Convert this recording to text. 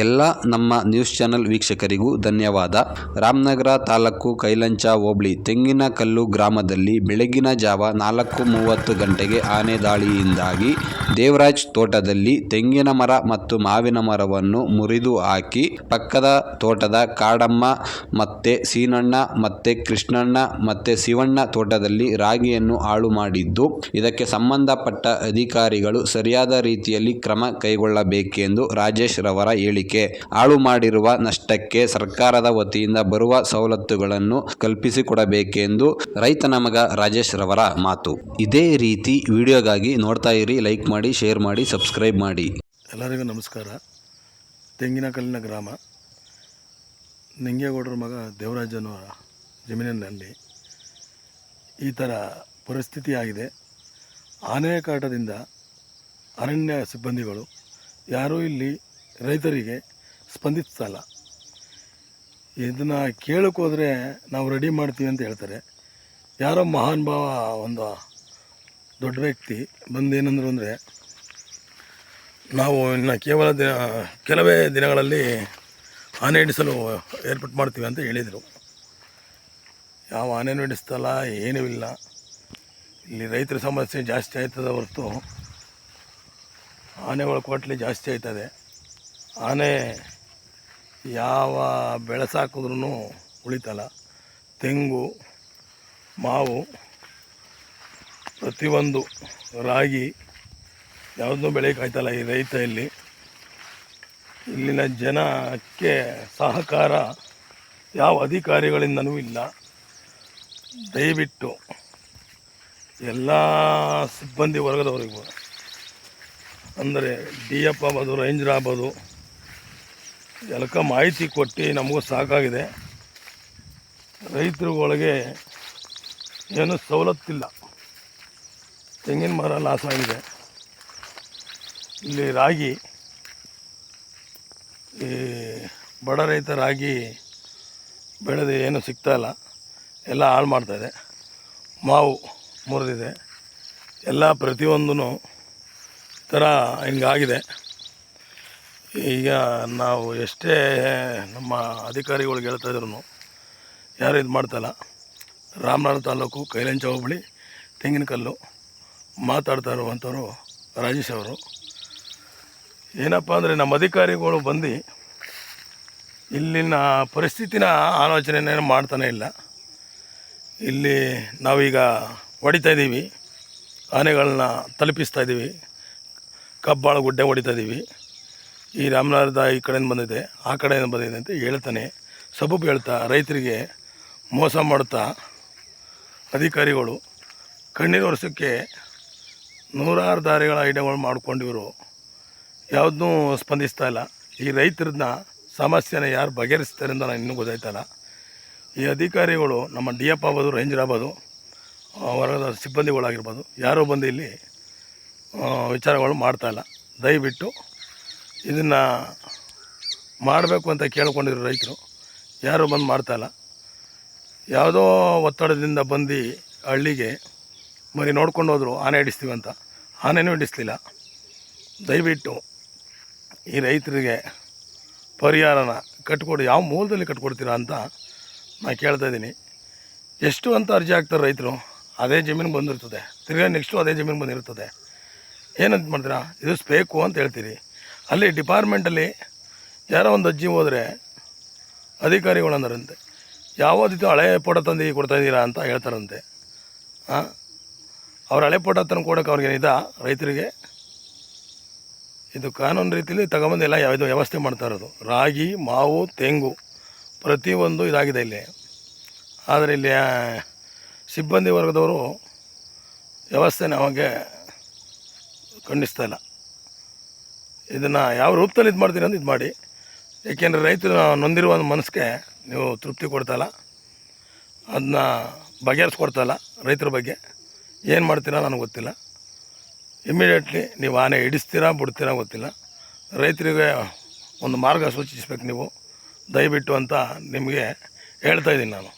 ಎಲ್ಲ ನಮ್ಮ news channel ವೀಕ್ಷಕರಿಗೂ ಧನ್ಯವಾದ. ರಾಮನಗರ ತಾಲೂಕು ಕೈಲಂಚ ಹೋಬಳಿ ತೆಂಗಿನಕಲ್ಲು ಗ್ರಾಮದಲ್ಲಿ ಬೆಳಗಿನ ಜಾವ 4:30 ಗಂಟೆಗೆ ಆನೆ ದಾಳಿಯಿಂದಾಗಿ ದೇವರಾಜ್ ತೋಟದಲ್ಲಿ ತೆಂಗಿನ ಮರ ಮತ್ತು ಮಾವಿನ ಮರವನ್ನು ಮುರಿದು ಹಾಕಿ ಪಕ್ಕದ ತೋಟದ ಕಾಡಮ್ಮ ಮತ್ತೆ ಸೀನಣ್ಣ ಮತ್ತೆ ಕೃಷ್ಣಣ್ಣ ಮತ್ತೆ ಶಿವಣ್ಣ ತೋಟದಲ್ಲಿ ರಾಗಿಯನ್ನು ಹಾಳು ಮಾಡಿದ್ದು, ಇದಕ್ಕೆ ಸಂಬಂಧಪಟ್ಟ ಅಧಿಕಾರಿಗಳು ಸರಿಯಾದ ರೀತಿಯಲ್ಲಿ ಕ್ರಮ ಕೈಗೊಳ್ಳಬೇಕೆಂದು ರಾಜೇಶ್ ರವರ ಹೇಳಿಕೆ. ಹಾಳು ಮಾಡಿರುವ ನಷ್ಟಕ್ಕೆ ಸರ್ಕಾರದ ವತಿಯಿಂದ ಬರುವ ಸವಲತ್ತುಗಳನ್ನು ಕಲ್ಪಿಸಿಕೊಡಬೇಕೆಂದು ರೈತನ ಮಗ ರಾಜೇಶ್ ರವರ ಮಾತು. ಇದೇ ರೀತಿ ವಿಡಿಯೋಗಾಗಿ ನೋಡ್ತಾ ಇರಿ, ಲೈಕ್ ಮಾಡಿ, ಶೇರ್ ಮಾಡಿ, ಸಬ್ಸ್ಕ್ರೈಬ್ ಮಾಡಿ. ಎಲ್ಲರಿಗೂ ನಮಸ್ಕಾರ. ತೆಂಗಿನಕಲ್ಲಿನ ಗ್ರಾಮ ನಿಂಗೇಗೌಡರ ಮಗ ದೇವರಾಜನವರ ಜಮೀನಿನಲ್ಲಿ ಈ ಥರ ಪರಿಸ್ಥಿತಿ ಆಗಿದೆ. ಆನೆ ಕಾಟದಿಂದ ಅರಣ್ಯ ಸಿಬ್ಬಂದಿಗಳು ಯಾರೂ ಇಲ್ಲಿ ರೈತರಿಗೆ ಸ್ಪಂದಿಸಲ್ಲ. ಇದನ್ನು ಕೇಳೋಕ್ಕೋದ್ರೆ ನಾವು ರೆಡಿ ಮಾಡ್ತೀವಿ ಅಂತ ಹೇಳ್ತಾರೆ. ಯಾರೋ ಮಹಾನ್ ಭಾವ ಒಂದು ದೊಡ್ಡ ವ್ಯಕ್ತಿ ಬಂದು ಏನಂದ್ರು ಅಂದರೆ, ನಾವು ಇನ್ನು ಕೆಲವೇ ದಿನಗಳಲ್ಲಿ ಆನೆ ಹಿಡಿಸಲು ಏರ್ಪಾಟ್ ಮಾಡ್ತೀವಿ ಅಂತ ಹೇಳಿದರು. ಯಾವ ಆನೆನೂ ಹಿಡಿಸ್ತಲ್ಲ, ಏನೂ ಇಲ್ಲ. ಇಲ್ಲಿ ರೈತರ ಸಮಸ್ಯೆ ಜಾಸ್ತಿ ಆಯ್ತದೆ ಹೊರತು ಆನೆಗಳ ಕೊಟ್ಲಿ ಜಾಸ್ತಿ ಆಯ್ತದೆ. ಆನೆ ಯಾವ ಬೆಳೆ ಸಾಕಿದ್ರೂ ಉಳಿತಲ್ಲ. ತೆಂಗು, ಮಾವು, ಪ್ರತಿಯೊಂದು ರಾಗಿ ಯಾವುದನ್ನೂ ಬೆಳೆಯೋಕ್ಕಾಯ್ತಲ್ಲ ಈ ರೈತ. ಇಲ್ಲಿನ ಜನಕ್ಕೆ ಸಹಕಾರ ಯಾವ ಅಧಿಕಾರಿಗಳಿಂದನೂ ಇಲ್ಲ. ದಯವಿಟ್ಟು ಎಲ್ಲ ಸಿಬ್ಬಂದಿ ವರ್ಗದವರಿಗೂ, ಅಂದರೆ DF ಆಗ್ಬೋದು, ರೇಂಜರ್ ಆಗ್ಬೋದು, ಎಲ್ಲಕ್ಕ ಮಾಹಿತಿ ಕೊಟ್ಟು ನಮಗೂ ಸಾಕಾಗಿದೆ. ರೈತರುಗಳಿಗೆ ಏನೂ ಸವಲತ್ತಿಲ್ಲ. ತೆಂಗಿನ ಮರ ಲಾಸ್ ಆಗಿದೆ. ಇಲ್ಲಿ ರಾಗಿ, ಈ ಬಡ ರೈತ ರಾಗಿ ಬೆಳೆದು ಏನೂ ಸಿಗ್ತಾಯಿಲ್ಲ, ಎಲ್ಲ ಹಾಳು ಮಾಡ್ತಾಯಿದೆ. ಮಾವು ಮುರಿದಿದೆ. ಎಲ್ಲ ಪ್ರತಿಯೊಂದೂ ಥರ ಹಿಂಗಾಗಿದೆ. ಈಗ ನಾವು ಎಷ್ಟೇ ನಮ್ಮ ಅಧಿಕಾರಿಗಳಿಗೆ ಹೇಳ್ತಾಯಿದ್ರು ಯಾರು ಇದು ಮಾಡ್ತಾಯಿಲ್ಲ. ರಾಮನಗರ ತಾಲೂಕು ಕೈಲಂಚ ಹೋಬಳಿ ತೆಂಗಿನಕಲ್ಲು ಮಾತಾಡ್ತಾ ಇರುವಂಥವ್ರು ರಾಜೇಶ್ ಅವರು. ಏನಪ್ಪ ಅಂದರೆ, ನಮ್ಮ ಅಧಿಕಾರಿಗಳು ಬಂದು ಇಲ್ಲಿನ ಪರಿಸ್ಥಿತಿನ ಆಲೋಚನೆಯನ್ನು ಮಾಡ್ತಾನೆ ಇಲ್ಲ. ಇಲ್ಲಿ ನಾವೀಗ ಹೊಡಿತಾಯಿದ್ದೀವಿ, ಆನೆಗಳನ್ನ ತಲುಪಿಸ್ತಾಯಿದ್ದೀವಿ, ಕಬ್ಬಾಳು ಗುಡ್ಡೆ ಹೊಡಿತಾಯಿದ್ದೀವಿ. ಈ ರಾಮನಗರದ ಈ ಕಡೆಯಿಂದ ಬಂದಿದೆ, ಆ ಕಡೆಯಿಂದ ಬಂದಿದೆ ಅಂತ ಹೇಳ್ತಾನೆ ಸಬೂಬು ಹೇಳ್ತಾ ರೈತರಿಗೆ ಮೋಸ ಮಾಡ್ತಾ ಅಧಿಕಾರಿಗಳು ಕಣ್ಣೀರು ವರ್ಷಕ್ಕೆ ನೂರಾರು ದಾರಿಗಳ ಐಡಿಯಾಗಳು ಮಾಡ್ಕೊಂಡಿವರು ಯಾವುದನ್ನೂ ಸ್ಪಂದಿಸ್ತಾ ಇಲ್ಲ. ಈ ರೈತರನ್ನ ಸಮಸ್ಯೆನ ಯಾರು ಬಗೆಹರಿಸ್ತಾರೆ ಅಂತ ನಾನು ಇನ್ನೂ ಗೊತ್ತಾಯ್ತಲ್ಲ. ಈ ಅಧಿಕಾರಿಗಳು ನಮ್ಮ DF ಆಗ್ಬೋದು, ರೇಂಜರ್ ಆಗ್ಬೋದು, ವರ್ಗದ ಸಿಬ್ಬಂದಿಗಳಾಗಿರ್ಬೋದು, ಯಾರೂ ಬಂದು ಇಲ್ಲಿ ವಿಚಾರಗಳು ಮಾಡ್ತಾಯಿಲ್ಲ. ದಯವಿಟ್ಟು ಇದನ್ನು ಮಾಡಬೇಕು ಅಂತ ಕೇಳ್ಕೊಂಡಿರೋ ರೈತರು ಯಾರೂ ಬಂದು ಮಾಡ್ತಾಯಿಲ್ಲ. ಯಾವುದೋ ಒತ್ತಡದಿಂದ ಬಂದು ಹಳ್ಳಿಗೆ ಮರಿ ನೋಡ್ಕೊಂಡು ಹೋದ್ರು ಆನೆ ಹಿಡಿಸ್ತೀವಿ ಅಂತ. ಆನೆನೂ ಹಿಡಿಸ್ಲಿಲ್ಲ. ದಯವಿಟ್ಟು ಈ ರೈತರಿಗೆ ಪರಿಹಾರನ ಕಟ್ಕೊಡಿ. ಯಾವ ಮೂಲದಲ್ಲಿ ಕಟ್ಕೊಡ್ತೀರಾ ಅಂತ ನಾನು ಕೇಳ್ತಾಯಿದ್ದೀನಿ. ಎಷ್ಟು ಅಂತ ಅರ್ಜಿ ಹಾಕ್ತಾರೆ ರೈತರು, ಅದೇ ಜಮೀನು ಬಂದಿರ್ತದೆ, ತಿರ್ಗಾ ನೆಕ್ಸ್ಟು ಅದೇ ಜಮೀನು ಬಂದಿರ್ತದೆ. ಏನಂತ ಮಾಡ್ತೀರಾ, ಇದು ಬೇಕು ಅಂತ ಹೇಳ್ತೀರಿ. ಅಲ್ಲಿ ಡಿಪಾರ್ಟ್ಮೆಂಟಲ್ಲಿ ಯಾರೋ ಒಂದು ಅಜ್ಜಿ ಹೋದರೆ ಅಧಿಕಾರಿಗಳು ಅಂದರಂತೆ, ಯಾವುದಿತ್ತು ಹಳೆ ಫೋಟೋ ತಂದು ಕೊಡ್ತಾಯಿದ್ದೀರಾ ಅಂತ ಹೇಳ್ತಾರಂತೆ. ಅವ್ರ ಹಳೆ ಫೋಟೋ ತಂದು ಕೊಡೋಕೆ ಅವ್ರಿಗೇನಿದ ರೈತರಿಗೆ? ಇದು ಕಾನೂನು ರೀತಿಯಲ್ಲಿ ತಗೊಂಬಂದು ಎಲ್ಲ ಯಾವುದು ವ್ಯವಸ್ಥೆ ಮಾಡ್ತಾ ಇರೋದು. ರಾಗಿ, ಮಾವು, ತೆಂಗು ಪ್ರತಿಯೊಂದು ಇದಾಗಿದೆ ಇಲ್ಲಿ. ಆದರೆ ಇಲ್ಲಿ ಸಿಬ್ಬಂದಿ ವರ್ಗದವರು ವ್ಯವಸ್ಥೆ ನಮಗೆ ಖಂಡಿಸ್ತಾ ಇಲ್ಲ. ಇದನ್ನು ಯಾವ ರೂಪದಲ್ಲಿ ಇದು ಮಾಡ್ತೀರಿ ಅಂತ ಇದು ಮಾಡಿ. ಏಕೆಂದರೆ ರೈತರು ನೊಂದಿರುವ ಮನಸ್ಸಿಗೆ ನೀವು ತೃಪ್ತಿ ಕೊಡ್ತಾಯಿಲ್ಲ, ಅದನ್ನ ಬಗೆಹರಿಸ್ಕೊಡ್ತಾಯಿಲ್ಲ. ರೈತರ ಬಗ್ಗೆ ಏನು ಮಾಡ್ತೀರಾ ನನಗೆ ಗೊತ್ತಿಲ್ಲ. ಇಮ್ಮಿಡಿಯೇಟ್ಲಿ ನೀವು ಆನೆ ಹಿಡಿಸ್ತೀರಾ ಬಿಡ್ತೀರಾ ಗೊತ್ತಿಲ್ಲ. ರೈತರಿಗೆ ಒಂದು ಮಾರ್ಗ ಸೂಚಿಸಬೇಕು ನೀವು ದಯವಿಟ್ಟು ಅಂತ ನಿಮಗೆ ಹೇಳ್ತಾಯಿದ್ದೀನಿ ನಾನು.